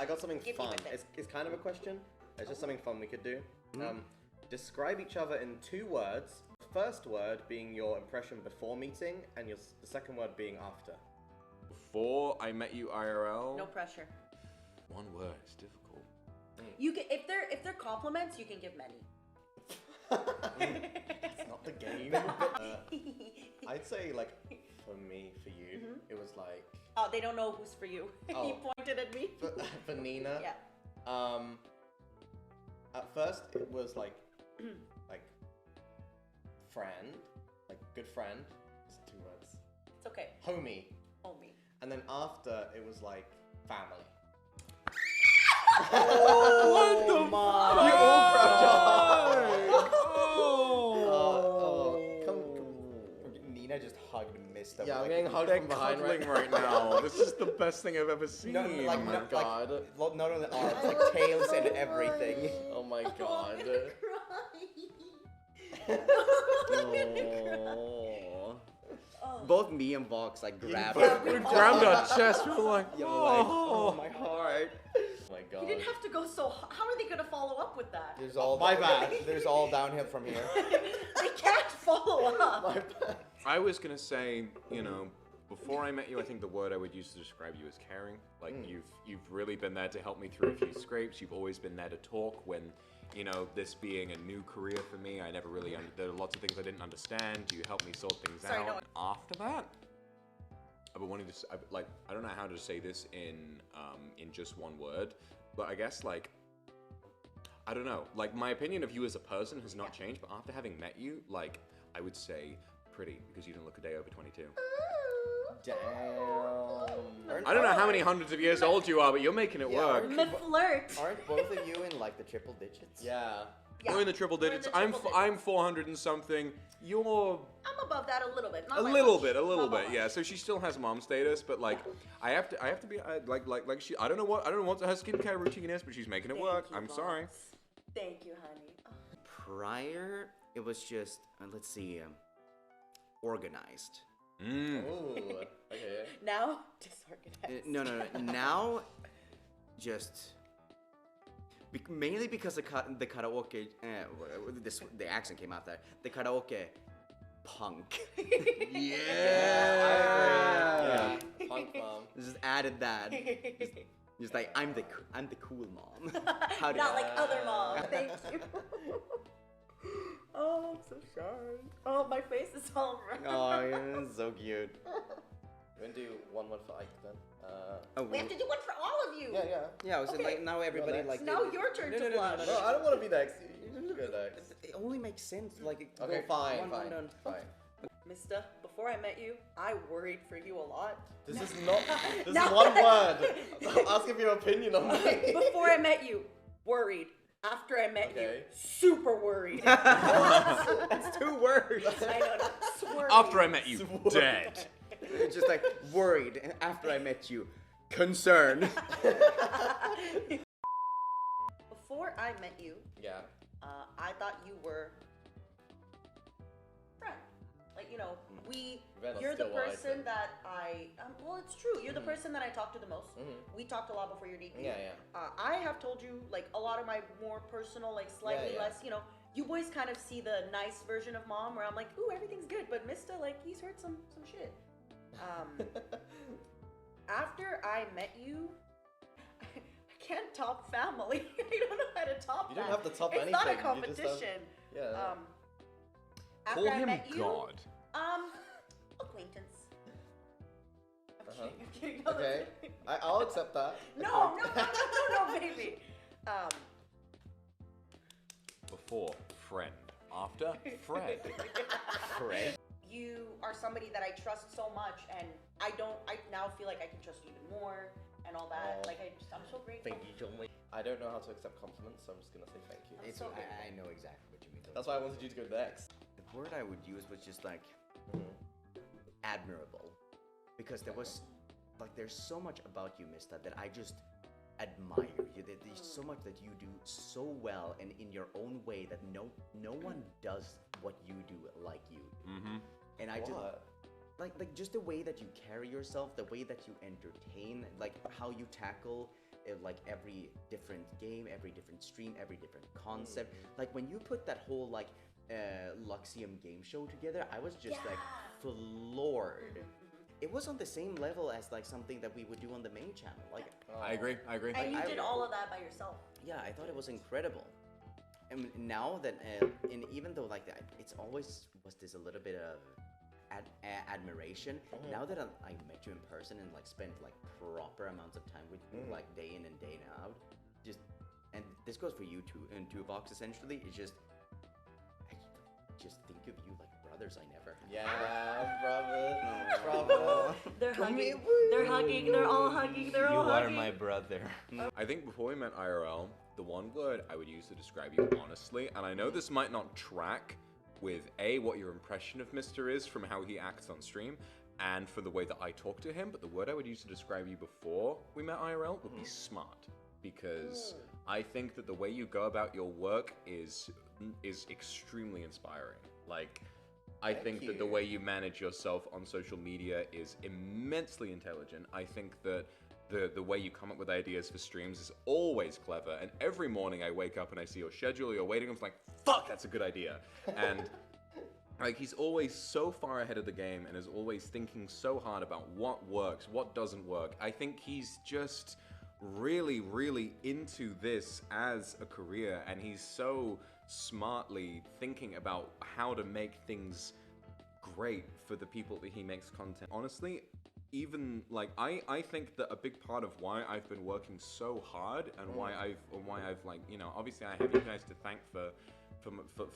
I got something Give me fun. the thing. It's kind of a question. It's just something fun we could do. Describe each other in 2 words. First word being your impression before meeting, and the second word being after. Before I met you IRL. No pressure. One word. It's difficult. You can if they're compliments, you can give many. It's not the game. I'd say like for me, for you, it was like. Oh, they don't know who's for you. Oh. He pointed at me. For Nina. Yeah. At first it was like friend, like good friend. It's 2 words. It's okay. Homie. Homie. And then after it was like family. What the fuck? You all grabbed your heart. Oh. Come. Nina just hugged Mysta. Yeah, I'm getting hugged They're from behind cuddling right now. This is the best thing I've ever seen. No, like, oh my no, god. Like, not only arms, like tails and everything. Oh my Oh, god. I'm gonna cry. Oh. Both me and Vox like grabbed We grabbed our chest. We were like, oh my heart. Oh my god. You didn't have to go so. How are they gonna follow up with that? There's all My bad. There's all downhill from here. They can't follow up. My bad. I was gonna say, you know, before I met you, I think the word I would use to describe you is caring. Like you've really been there to help me through a few scrapes. You've always been there to talk when, you know, this being a new career for me, I never really there are lots of things I didn't understand. You helped me sort things Sorry, out. no. After that, I've been wanting to like I don't know how to say this in just one word, but I guess like I don't know. Like my opinion of you as a person has not changed, but after having met you, like I would say pretty because you didn't look a day over 22. Damn. I don't know how many hundreds of years old you are, but you're making it work. The flirt. Aren't both of you in like the triple digits? Yeah. Yeah. We're in the triple We're in digits. the triple digits. I'm 400 and something. You're I'm above that a little bit. Not a by little much. bit, Not by much. yeah. So she still has mom status, but like I have to be like she. I don't know what her skincare routine is, but she's making it Thank work. you, I'm Vox. sorry. Thank you, honey. Oh. Prior, it was just let's see, organized. Ooh. Okay. Now disorganized. No. Now, just mainly because the karaoke. The accent came out there. The karaoke punk. Yeah. Punk mom. Just added that. Just like I'm the cool mom. How Not like other moms. Thank you. Oh, I'm so shy. Oh, my face is all red. Oh, yeah, so cute. We're gonna do one word for Ike then. We have to do one for all of you. Yeah. Yeah, I was Okay. like now everybody next. like. Now your turn to blush. No, I don't want to be next. You should go next. It only makes sense. Like Okay, go fine. one. Mysta, before I met you, I worried for you a lot. This is not. This No. is one word. I'm asking for your opinion on me. Before I met you, worried. After I met you, Okay. super worried. That's 2 words. I know, not swervy. After I met you, dead. It's just like worried, and after I met you, concerned. Before I met you, Yeah. I thought you were friend. Like, you know, you're the still what I person think. that well, it's true. You're the person that I talk to the most. We talked a lot before your DP. Yeah. I have told you, like, a lot of my more personal, like, slightly Yeah. less, you know, you boys kind of see the nice version of mom where I'm like, ooh, everything's good. But Mysta, like, he's heard some shit. After I met you, I can't top family. I don't know how to top You that. don't have to top it's anything. not a You just have- competition. Yeah. After Call I him met you, God. acquaintance. I'm Uh-huh. kidding. Okay. I'll accept that. No, baby. Before friend. After Fred. Correct. You are somebody that I trust so much, and I now feel like I can trust you even more and all that. Oh. Like, I'm so grateful. Thank you, John. I don't know how to accept compliments, so I'm just gonna say thank you. It's, so I know exactly what you mean. That's why I wanted you to go next. The word I would use was just like admirable, because there was like there's so much about you, Mysta, that I just admire you. There's so much that you do so well and in your own way that no one does what you do like you do. And I just like just the way that you carry yourself, the way that you entertain, like how you tackle like every different game, every different stream, every different concept. Like when you put that whole like Luxium game show together, I was just like floored. It was on the same level as like something that we would do on the main channel. Like I agree. And you did all of that by yourself. yeah, I thought it was incredible. And now that, and even though like that, it's always was this a little bit of admiration. Now that I met you in person and like spent like proper amounts of time with you, like day in and day out, just, and this goes for you too, and to Vox essentially, it's just, I just think of you like brothers I never had. Yeah, brother. They're hugging. They're hugging. They're all hugging. They're all hugging. You are my brother. I think before we met IRL, the one word I would use to describe you honestly, and I know this might not track with A, what your impression of Mysta is from how he acts on stream, and for the way that I talk to him, but the word I would use to describe you before we met IRL would be smart. Because I think that the way you go about your work is extremely inspiring. Like, I think that the way you manage yourself on social media is immensely intelligent. I think that the way you come up with ideas for streams is always clever, and every morning I wake up and I see your schedule, your waiting room's like, fuck, that's a good idea. And like, he's always so far ahead of the game and is always thinking so hard about what works, what doesn't work. I think he's just really, really into this as a career, and he's so smartly thinking about how to make things great for the people that he makes content. Honestly, even like I think that a big part of why I've been working so hard and why I've like, you know, obviously I have you guys to thank for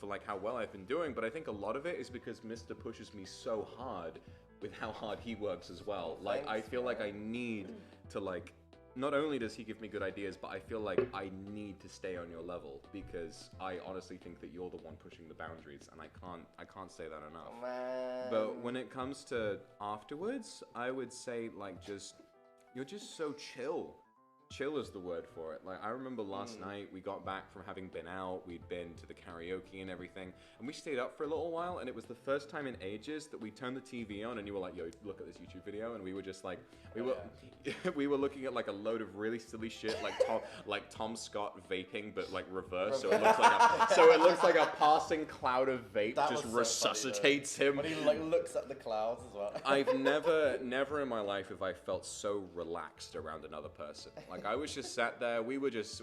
like how well I've been doing, but I think a lot of it is because Mysta pushes me so hard with how hard he works as well. Like, I feel like I need to like, not only does he give me good ideas, but I feel like I need to stay on your level, because I honestly think that you're the one pushing the boundaries, and I can't say that enough. Oh, man. But when it comes to afterwards, I would say like you're just so chill. Chill is the word for it. Like, I remember last night we got back from having been out, we'd been to the karaoke and everything, and we stayed up for a little while, and it was the first time in ages that we turned the TV on and you were like, yo, look at this YouTube video, and we were just like, we were looking at like a load of really silly shit, like Tom Scott vaping, but like reverse, so it looks like a passing cloud of vape That just was so resuscitates him. When he like looks at the clouds as well. I've never in my life have I felt so relaxed around another person. Like, I was just sat there, we were just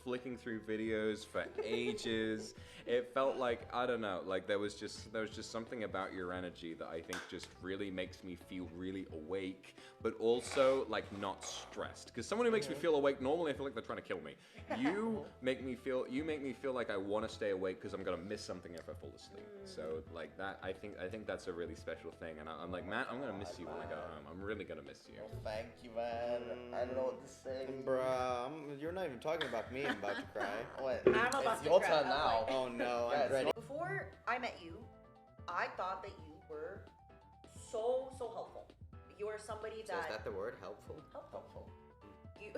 flicking through videos for ages. It felt like, I don't know, like there was just something about your energy that I think just really makes me feel really awake, but also like not stressed. Because someone who makes me feel awake, normally I feel like they're trying to kill me. You make me feel like I want to stay awake because I'm gonna miss something if I fall asleep. So like that, I think that's a really special thing. And I'm like, Matt, I'm gonna miss you when I go home. I'm really gonna miss you. Oh, thank you, man. I don't know what to say. Bruh, you're not even talking about me. I'm about to cry. Wait, I'm about it's to your cry. turn now. Oh no, Yes. I'm ready. Before I met you, I thought that you were so helpful. You are somebody So is that the word, helpful? helpful. You.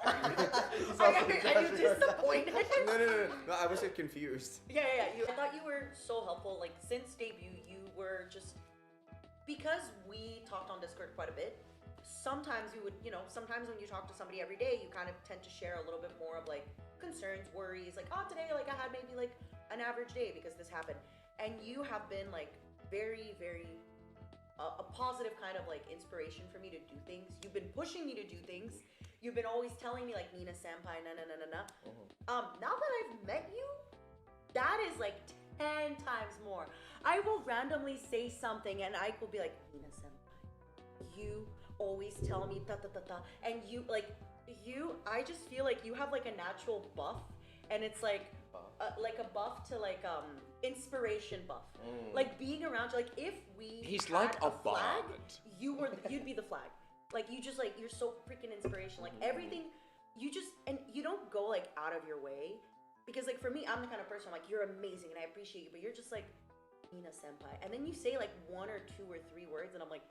Are you disappointed? No, I was confused. Yeah. I thought you were so helpful. Like, since debut, you were just, because we talked on Discord quite a bit. Sometimes you would, sometimes when you talk to somebody every day, you kind of tend to share a little bit more of like concerns, worries, like, oh, today, like I had maybe like an average day because this happened. And you have been like very, very a positive kind of like inspiration for me to do things. You've been pushing me to do things. You've been always telling me like, Nina senpai, na. Now that I've met you, that is like 10 times more. I will randomly say something and Ike will be like, Nina senpai, you always tell me ta, and you I just feel like you have like a natural buff, and it's like a buff to like inspiration buff. Like being around you, like if He's had like a flag, bard. you'd be the flag. Like you just like, you're so freaking inspiration. Like everything, and you don't go like out of your way, because like for me, I'm the kind of person like, you're amazing and I appreciate you, but you're just like, Nina senpai, and then you say like 1 or 2 or 3 words and I'm like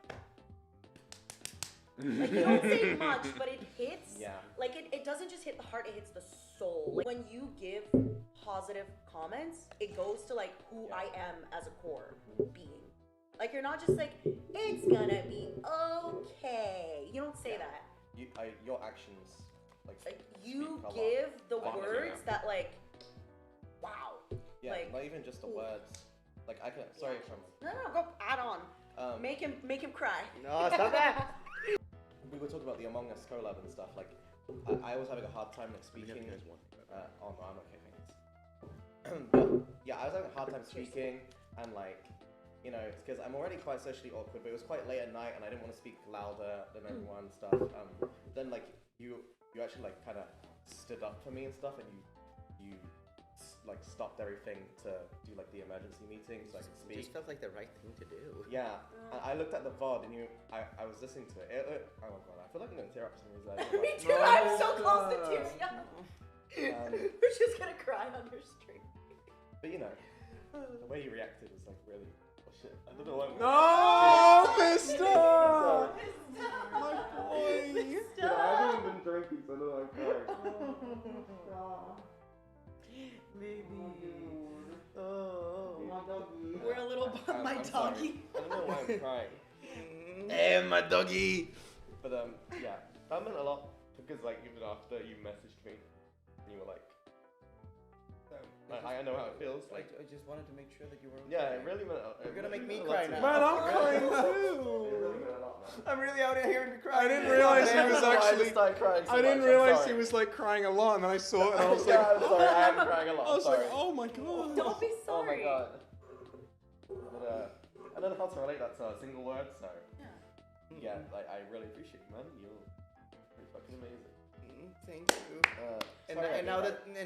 you don't say much, but it hits. Yeah. Like it doesn't just hit the heart, it hits the soul. Like when you give positive comments, it goes to like who I am as a core being. Like you're not just like, it's gonna be okay. You don't say that. Your actions Like you speak a lot. give the Thank you. words that like, wow. Yeah, like, not even just the words. Like I can. Sorry if I'm. No, go add on. Make him cry. No, stop that. We were talking about the Among Us collab and stuff. Like, I was having a hard time like speaking. Oh no, I'm okay, thanks. But yeah, I was having a hard time speaking, and like, you know, it's because I'm already quite socially awkward. But it was quite late at night, and I didn't want to speak louder than everyone and stuff. Then like you actually like kind of stood up for me and stuff, and you like stopped everything to do like the emergency meeting so I could It speak. just felt like the right thing to do. Yeah, and I looked at the VOD and I was listening to it. Oh my god, I feel like I'm gonna tear up for some reason. Me too. I'm so close to tearing up. We're just gonna cry on your stream. But you know, the way you reacted was like really. Oh shit! I don't know why. No, Mysta! My boy. I haven't been drinking, so I know I'm crying. Baby. Oh, my doggy. We're a little my I'm doggy. sorry. I don't know why I'm crying. Hey, my doggy! But yeah, that meant a lot because like even after you messaged me, and you were like, I know how it feels. Like, I just wanted to make sure that you were okay. yeah, it really meant. You're gonna make me meant a lot cry to now. Man, I'm crying It too. really meant a lot, man. I'm really out here hearing you cry. I didn't realize he was actually. I didn't realize he was like crying a lot, and then I saw it, and I was like, yeah, I'm sorry, I am crying a lot. I was sorry. like, oh my god. Don't be Oh my sorry. god. But I don't know how to relate that to a single word, so yeah, like I really appreciate you, man. You're pretty fucking amazing. Thank you. And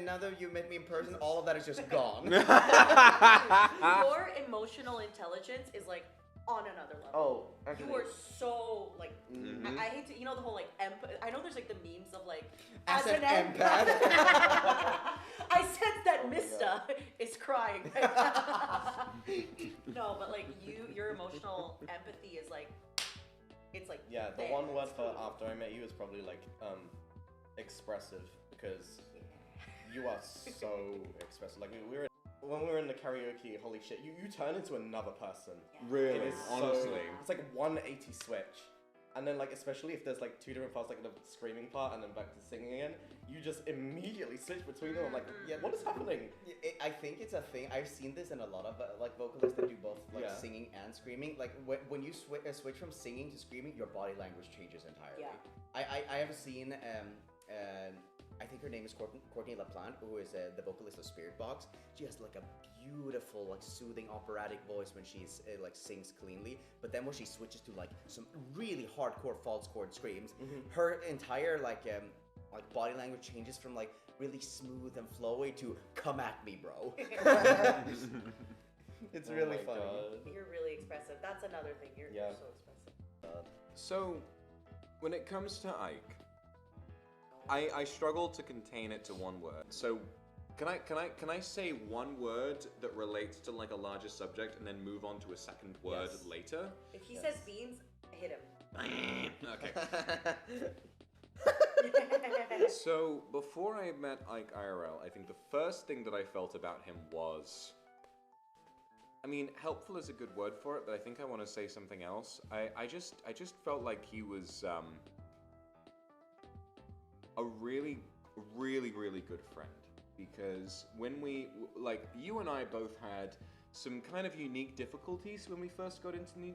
now that you met me in person, all of that is just gone. Your emotional intelligence is like on another level. Oh, actually. You are so like Mhm. I hate to, you know, the whole like I know there's like the memes of like As an empath. I sense that Oh my Mysta is crying right now. No, but like your emotional empathy is like it's like Yeah, the there. one word It's for cool. after I met you is probably like expressive because you are so expressive. Like when we were in the karaoke, holy shit, you turn into another person. Really, It is honestly. it's like 180 switch. And then like especially if there's like two different parts, like the screaming part and then back to singing again, you just immediately switch between them. I'm like, yeah, what is happening? I think it's a thing. I've seen this in a lot of like vocalists that do both like Yeah. singing and screaming. Like when you switch from singing to screaming, your body language changes entirely. Yeah. I have seen I think her name is Courtney LaPlante, who is the vocalist of Spirit Box. She has like a beautiful, like soothing operatic voice when she's like sings cleanly. But then when she switches to like some really hardcore false chord screams, her entire like body language changes from like really smooth and flowy to "come at me, bro." It's Oh really my funny. God. You're really expressive. That's another thing. You're Yeah. so expressive. So, when it comes to Ike, I struggle to contain it to one word. So, can I say one word that relates to like a larger subject and then move on to a second word Yes. later? If he says beans, hit him. Okay. So, before I met Ike IRL, I think the first thing that I felt about him was, I mean, helpful is a good word for it, but I think I want to say something else. I just felt like he was a really, really, really good friend, because when you and I both had some kind of unique difficulties when we first got into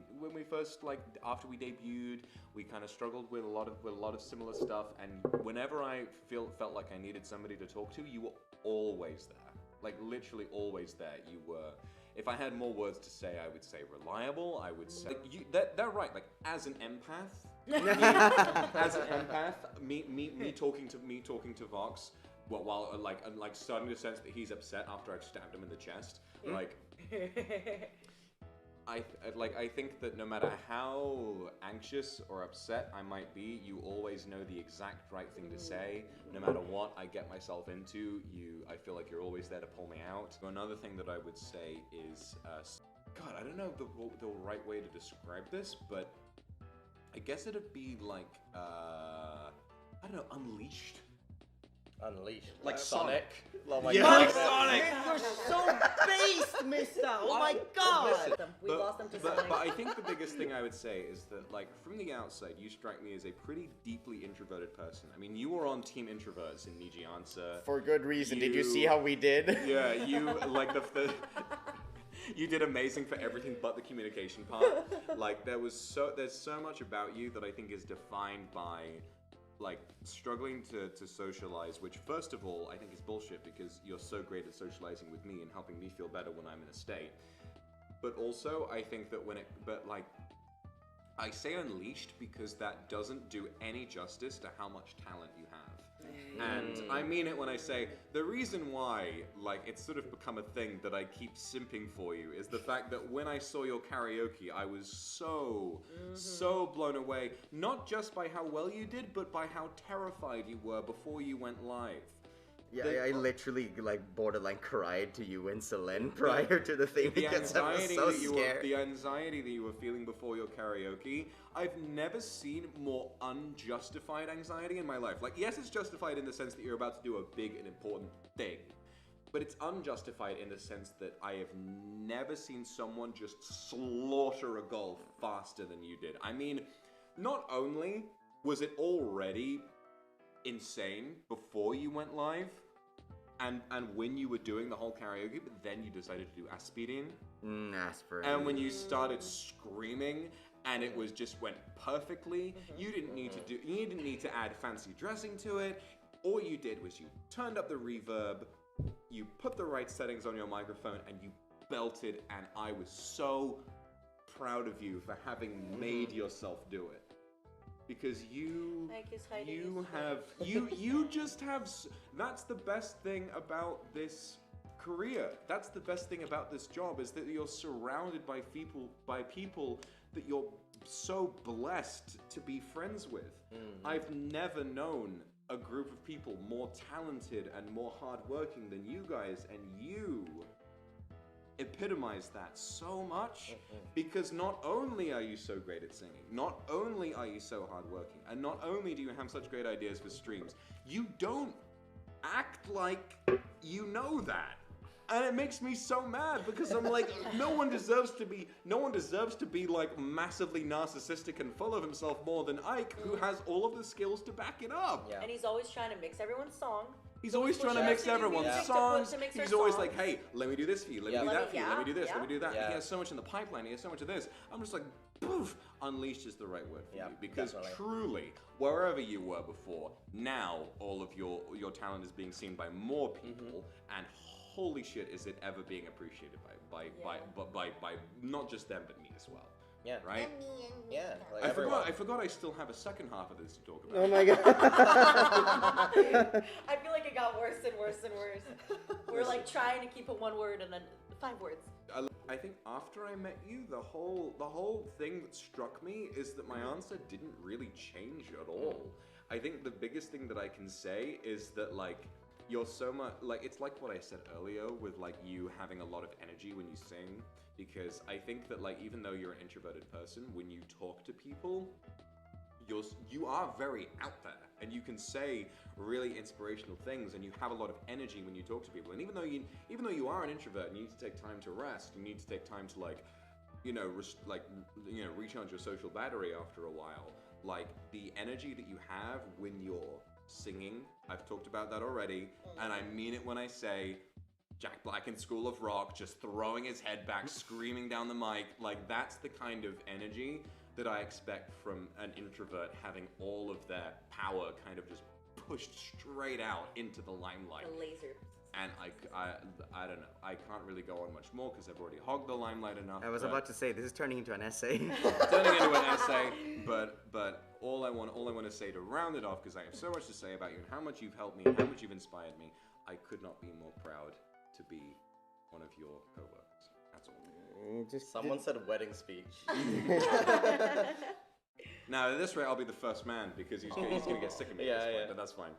after we debuted, we kind of struggled with a lot of similar stuff, and whenever I felt like I needed somebody to talk to, you were always there, like literally always there. You were. If I had more words to say, I would say reliable. I would say they're right. Like as an empath, me talking to Vox, while like starting to sense that he's upset after I've stabbed him in the chest. Like I think that no matter how anxious or upset I might be, you always know the exact right thing to say. No matter what I get myself into, I feel like you're always there to pull me out. Another thing that I would say is, God, I don't know the right way to describe this, but I guess it'd be like, I don't know, unleashed. Unleashed. Like Sonic. Oh my Yeah, god. like Sonic. You're so based, Mysta. Oh my god. We lost them to Sonic. But I think the biggest thing I would say is that, like, from the outside, you strike me as a pretty deeply introverted person. I mean, you were on Team Introverts in NIJISANJI. For good reason. Did you You- see how we did? Yeah, you, like, the you did amazing for everything but the communication part. Like, there's so much about you that I think is defined by, like, struggling to socialize, which, first of all, I think is bullshit because you're so great at socializing with me and helping me feel better when I'm in a state. But also, I think that I say unleashed because that doesn't do any justice to how much talent you have. And I mean it when I say, the reason why, like, it's sort of become a thing that I keep simping for you is the fact that when I saw your karaoke, I was so blown away, not just by how well you did, but by how terrified you were before you went live. Yeah, I literally like borderline cried to you and Selene prior to the thing The because I was anxiety so that scared. the anxiety that you were feeling before your karaoke, I've never seen more unjustified anxiety in my life. Like, yes, it's justified in the sense that you're about to do a big and important thing, but it's unjustified in the sense that I have never seen someone just slaughter a goal faster than you did. I mean, not only was it already insane before you went live, and when you were doing the whole karaoke, but then you decided to do aspirin, Aspirin. and when you started screaming, and it was just went perfectly, you didn't need to add fancy dressing to it. All you did was you turned up the reverb, you put the right settings on your microphone, and you belted, and I was so proud of you for having made yourself do it. Because you just have, that's the best thing about this career. That's the best thing about this job, is that you're surrounded by people that you're so blessed to be friends with. I've never known a group of people more talented and more hardworking than you guys, and you epitomize that so much, because not only are you so great at singing, not only are you so hardworking, and not only do you have such great ideas for streams, you don't act like you know that. And it makes me so mad because I'm like, no one deserves to be like massively narcissistic and full of himself more than Ike, who has all of the skills to back it up. Yeah. And he's always trying to mix everyone's song. He's always trying to mix everyone's songs. He's always like, hey, let me do this for you. Let me do that for you. Let me do this. Let me do that. Yeah. He has so much in the pipeline. He has so much of this. I'm just like, poof. Unleashed is the right word for you. Because truly, wherever you were before, now all of your talent is being seen by more people, and holy shit, is it ever being appreciated by not just them but me as well. Yeah. Right? Yeah. Like I forgot I still have a second half of this to talk about. Oh my god. I feel like it got worse and worse and worse. We're like trying to keep it one word and then 5 words. I think after I met you, the whole thing that struck me is that my answer didn't really change at all. I think the biggest thing that I can say is that, like, you're so much, like, it's like what I said earlier with, like, you having a lot of energy when you sing, because I think that, like, even though you're an introverted person, when you talk to people, you are very out there, and you can say really inspirational things, and you have a lot of energy when you talk to people. And even though you are an introvert, and you need to take time to rest, you need to take time to, like, recharge your social battery after a while. Like, the energy that you have when you're singing, I've talked about that already, and I mean it when I say Jack Black in School of Rock just throwing his head back, screaming down the mic. Like, that's the kind of energy that I expect from an introvert, having all of their power kind of just pushed straight out into the limelight. A laser. And I don't know. I can't really go on much more because I've already hogged the limelight enough. I was about to say, this is turning into an essay. Turning into an essay, but all I want to say to round it off, because I have so much to say about you and how much you've helped me and how much you've inspired me, I could not be more proud to be one of your co-workers. That's all. Someone said wedding speech. Now, at this rate, I'll be the first man because he's going to get sick of me at this point, but that's fine.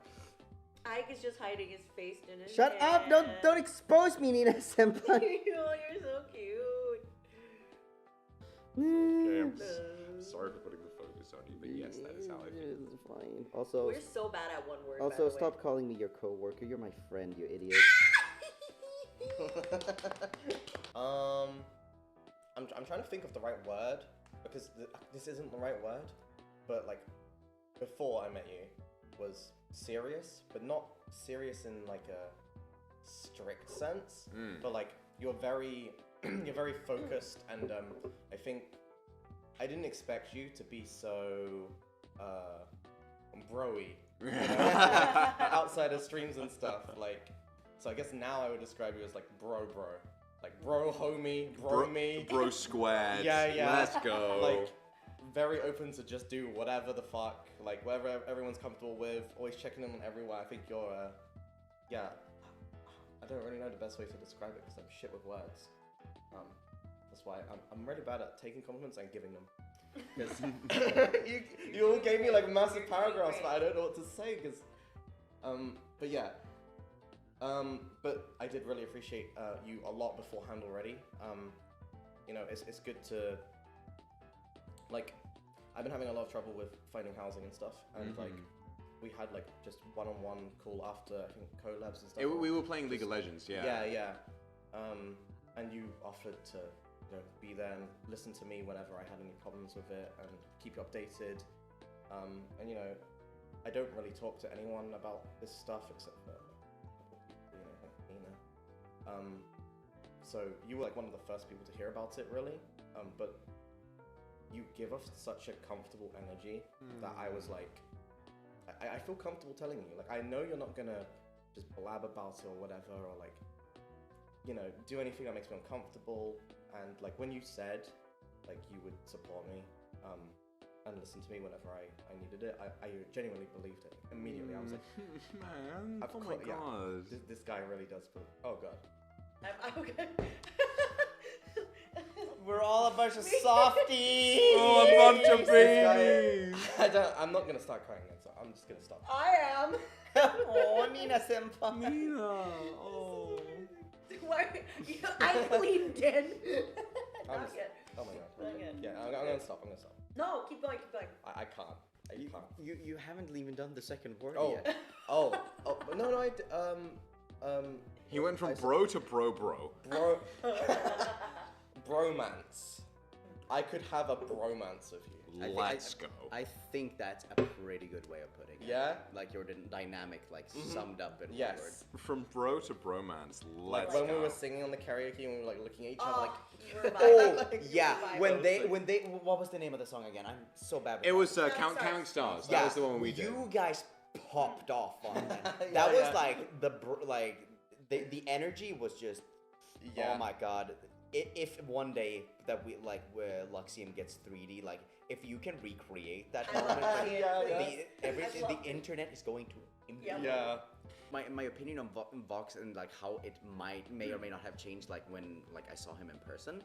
Ike is just hiding his face in his Shut up! Don't expose me, Nina senpai. Oh, you're so cute. Okay, I'm sorry for putting the phone episode, but yes, that is how I feel. It's fine. Also, We're so bad at one word. also by the way. stop calling me your coworker. You're my friend, you idiot. I'm trying to think of the right word because this isn't the right word, but like before I met you was serious, but not serious in like a strict sense, but like you're very you're very focused, and I think I didn't expect you to be so bro-y, you know? Outside of streams and stuff. Like, so I guess now I would describe you as like bro, like bro, homie, bro, me, Bro squad. Yeah. Let's go. Like, very open to just do whatever the fuck, like whatever everyone's comfortable with. Always checking in on everyone. I think you're, yeah. I don't really know the best way to describe it because I'm shit with words. That's why I'm really bad at taking compliments and giving them. Because you all gave me like massive paragraphs, but I don't know what to say. Because, but yeah. But I did really appreciate you a lot beforehand already. You know, it's good to, like, I've been having a lot of trouble with finding housing and stuff, and like, we had like just one-on-one call after I think collabs and stuff. We were playing League of Legends, yeah. Yeah. And you offered to, you know, be there and listen to me whenever I had any problems with it and keep you updated. And you know, I don't really talk to anyone about this stuff except for, you know, Nina. So you were like one of the first people to hear about it, really. But you give off such a comfortable energy that I was like, I feel comfortable telling you. Like, I know you're not gonna just blab about it or whatever, or like, you know, do anything that makes me uncomfortable. And like when you said like you would support me and listen to me whenever I needed it, I genuinely believed it. Immediately I was like, man, of oh course, my yeah, god. this guy really does believe. Oh god. I'm okay. We're all a bunch of softies. Oh, a bunch of babies. I'm not gonna start crying again, so I'm just gonna stop. I am. Oh, Nina senpai. Nina, oh. Why? I leaned in. I'm Not just, yet. oh my god. Not yet. Yeah, I'm gonna stop. No, keep going. I can't. I can't. You haven't even done the second word Oh, yet. oh, no, He went from bro to bro. bro, bromance. I could have a bromance with you. Let's go. I think that's a pretty good way of putting it. Yeah? Like your dynamic, like summed up in one Yes. word. From bro to bromance, Like let's when go. we were singing on the karaoke and we were like looking at each other like, You were Oh, vibing. yeah. Vibing. When they, what was the name of the song again? I'm so bad with It that. was Counting Counting Stars. Stars. That was the one we did. You guys popped off on that. Yeah, That was yeah. like the energy was just. Yeah. Oh my god. If one day that we like where Luxium gets 3D, like if you can recreate that I love moment, to see it, Yeah, please. yeah. everything, I the love it. internet is going to implode. yeah. My opinion on Vox and like how it may or may not have changed like when like I saw him in person.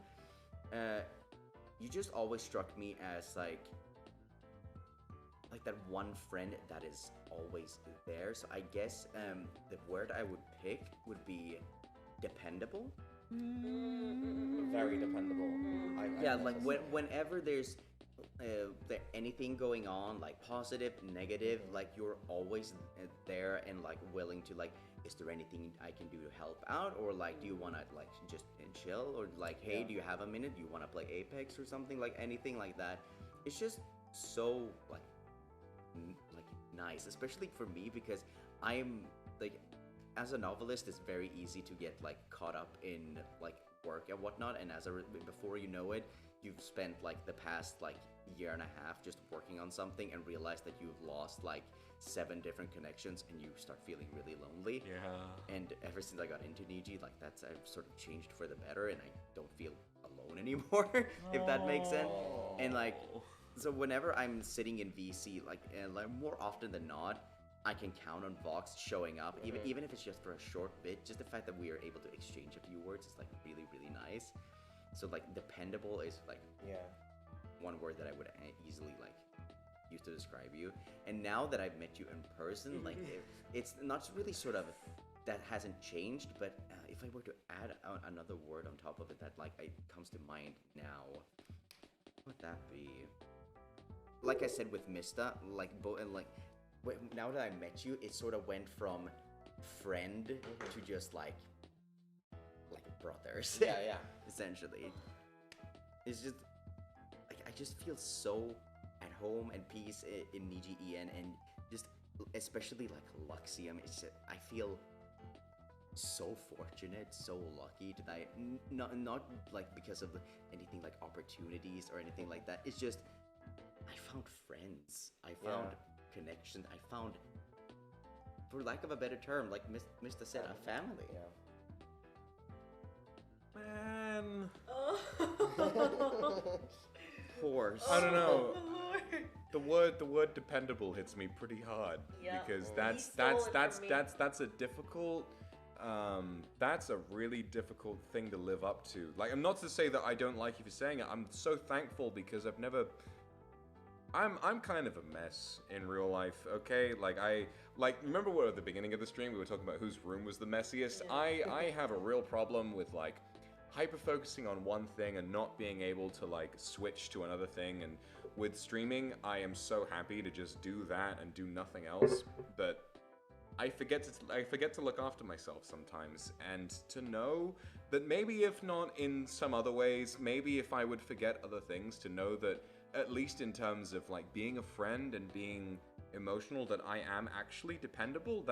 You just always struck me as like that one friend that is always there. So I guess the word I would pick would be dependable. Very dependable. Yeah, I like guess. whenever there's anything going on, like positive, negative, like you're always there and like willing to like, is there anything I can do to help out, or like do you want to like just chill, or like hey, do you have a minute, do you want to play Apex or something, like anything like that. It's just so like nice, especially for me because I'm like, as a novelist, it's very easy to get like caught up in like work and whatnot, and before you know it, you've spent like the past like year and a half just working on something and realize that you've lost like 7 different connections and you start feeling really lonely. Yeah. And ever since I got into NIJI, like I've sort of changed for the better, and I don't feel alone anymore, if that makes sense. And like, so whenever I'm sitting in VC, like more often than not, I can count on Vox showing up, even if it's just for a short bit. Just the fact that we are able to exchange a few words is like really, really nice. So like dependable is like one word that I would easily like use to describe you. And now that I've met you in person, like it's not really sort of that hasn't changed, but if I were to add another word on top of it that like it comes to mind now, what would that be? like I said with Mysta, like now that I met you, it sort of went from friend to just like brothers. Yeah. Essentially, it's just like I just feel so at home and peace in NIJISANJI and just especially like Luxium. It's just, I feel so fortunate, so lucky that I not like because of anything like opportunities or anything like that. It's just I found friends, I found connections, I found, for lack of a better term, like Mysta said, a family. Man, Horse. I don't know. The word dependable hits me pretty hard because that's a difficult. That's a really difficult thing to live up to. Like, I'm not to say that I don't like you for saying it. I'm so thankful because I'm kind of a mess in real life, okay? Remember what at the beginning of the stream we were talking about whose room was the messiest? Yeah. I have a real problem with like hyper-focusing on one thing and not being able to like switch to another thing, and with streaming, I am so happy to just do that and do nothing else, but I forget to look after myself sometimes, and to know that maybe if not in some other ways, maybe if I would forget other things, to know that at least in terms of like being a friend and being emotional, that I am actually dependable,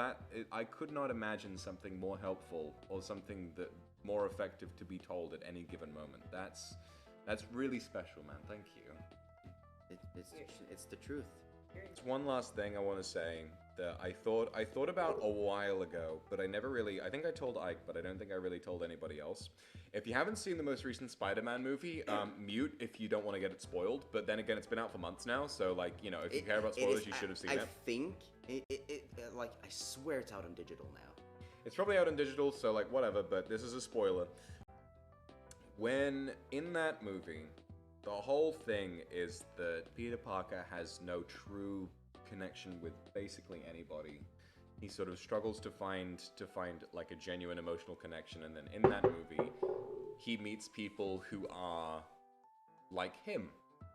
I could not imagine something more helpful or something that more effective to be told at any given moment. That's really special, man. Thank you. It's the truth. There's one last thing I want to say that I thought about a while ago, but I think I told Ike, but I don't think I really told anybody else. If you haven't seen the most recent Spider-Man movie, mute if you don't want to get it spoiled, but then again, it's been out for months now, so like, you know, if you care about spoilers, you should have seen it. I think, like, I swear it's out on digital now. It's probably out on digital, so like, whatever, but this is a spoiler. When, in that movie, the whole thing is that Peter Parker has no true connection with basically anybody. He sort of struggles to find like a genuine emotional connection, and then in that movie he meets people who are like him,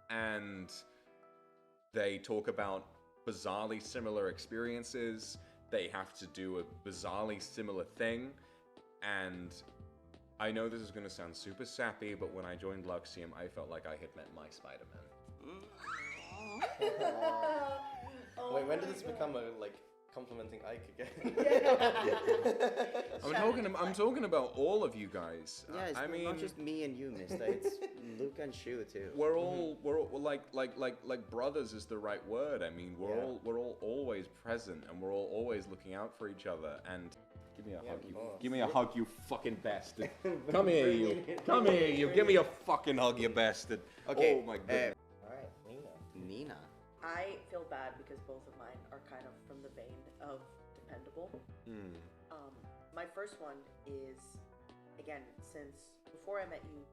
and they talk about bizarrely similar experiences. They have to do a bizarrely similar thing, and I know this is going to sound super sappy, but when I joined Luxium, I felt like I had met my Spider-Man. Wait, when did this become a like complimenting Ike again? I'm talking about all of you guys. Yeah, it's not just me and you, Mysta. It's Luke and Shu too. We're all like brothers is the right word. I mean, we're all always present, and we're all always looking out for each other. And give me a hug, you. Give me a hug, you fucking bastard. Come here, you. Come here, you. Give me a fucking hug, you bastard. Okay. Oh my goodness. Alright, Nina. I feel bad because both of mine are kind of from the vein of dependable. My first one is, again, since before I met you,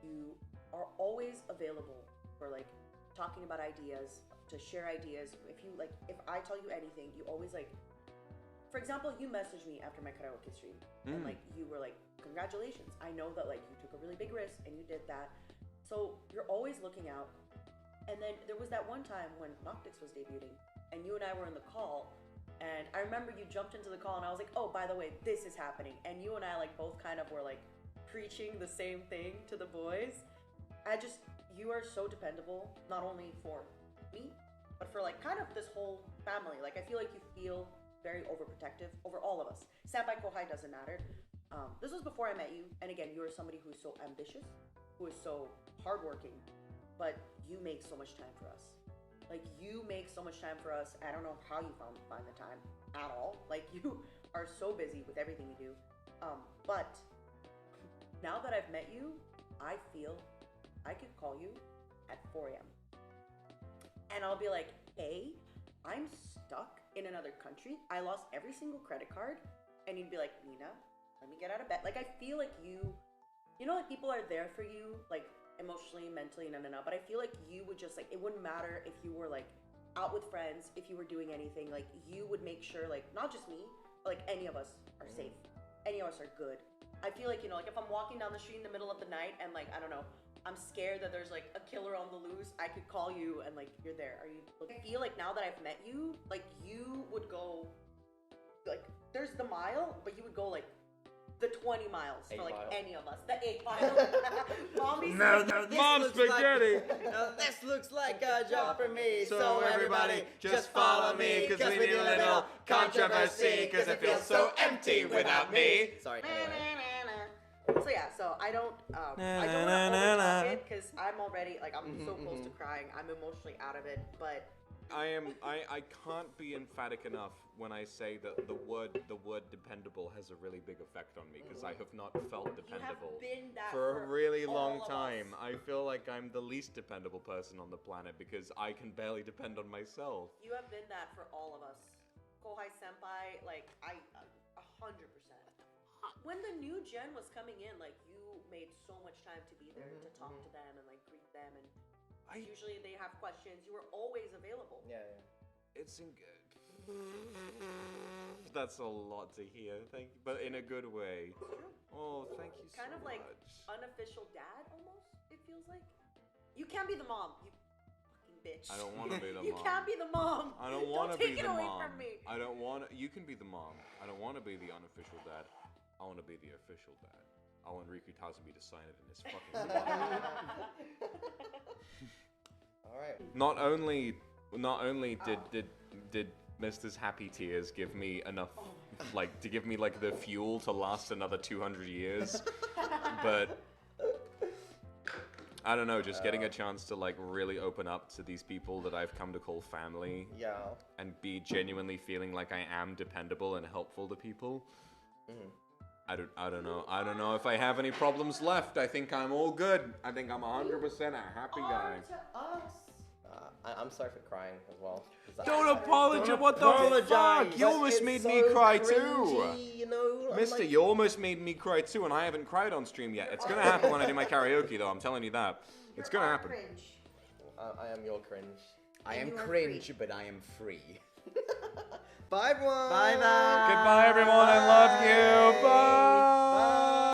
you are always available for like talking about ideas, to share ideas. If I tell you anything, you always like, for example, you messaged me after my karaoke stream and like you were like, congratulations. I know that like you took a really big risk and you did that. So you're always looking out. And then there was that one time when Noctix was debuting and you and I were in the call, and I remember you jumped into the call and I was like, oh, by the way, this is happening. And you and I like both kind of were like preaching the same thing to the boys. You are so dependable, not only for me, but for like kind of this whole family. Like I feel like you feel very overprotective over all of us. Senpai Kohai doesn't matter. This was before I met you. And again, you're somebody who's so ambitious, who is so hardworking, but you make so much time for us. Like you make so much time for us. I don't know how you find the time at all. Like you are so busy with everything you do. But now that I've met you, I feel I could call you at 4 a.m. and I'll be like, hey, I'm stuck in another country. I lost every single credit card. And you'd be like, Nina, let me get out of bed. Like I feel like you know, like people are there for you, like emotionally, mentally, but I feel like you would just like, it wouldn't matter if you were like out with friends, if you were doing anything, like you would make sure like, not just me, but like any of us are safe. Any of us are good. I feel like, you know, like if I'm walking down the street in the middle of the night and like, I don't know, I'm scared that there's like a killer on the loose, I could call you and like you're there. Are you? I feel like now that I've met you, like you would go, like there's the mile, but you would go like the 20 miles for like any of us. The 8 mile. Mommy's Mom spaghetti. Now this looks like a job for me. So everybody, just follow me, cause we need a little controversy, cause it feels so empty without me. Sorry. Anyway. So yeah, so I don't want to talk it because I'm already like I'm so close to crying. I'm emotionally out of it, but I can't be emphatic enough when I say that the word dependable has a really big effect on me because I have not felt dependable for a really long time. I feel like I'm the least dependable person on the planet because I can barely depend on myself. You have been that for all of us. Kohai senpai, like 100%. When the new gen was coming in, like you made so much time to be there to talk to them and like greet them, and usually they have questions. You were always available. Yeah. It's that's a lot to hear. Thank you, but in a good way. Oh, thank you so much. Kind of like unofficial dad, almost. It feels like you can't be the mom. You fucking bitch. I don't want to be the mom. You can't be the mom. I don't want to be the mom. Don't take it away from me. I don't want. You can be the mom. I don't want to be the unofficial dad. I want to be the official dad. I want Riku Tazumi to sign it in his fucking Alright. Not only did Mysta's happy tears give me enough, like, to give me, like, the fuel to last another 200 years, but I don't know, just getting a chance to, like, really open up to these people that I've come to call family. Yeah. And be genuinely feeling like I am dependable and helpful to people. I don't know if I have any problems left. I think I'm all good. I think I'm 100% a happy guy. I'm sorry for crying as well. Don't apologize. What the fuck? You almost made me cry too. You know, Mysta, you almost made me cry too, and I haven't cried on stream yet. It's gonna happen when I do my karaoke, though. I'm telling you that. It's gonna happen. Cringe. I am your cringe. I am you are cringe, free. but I am free. Bye, everyone. Bye bye. Goodbye, everyone. I love you.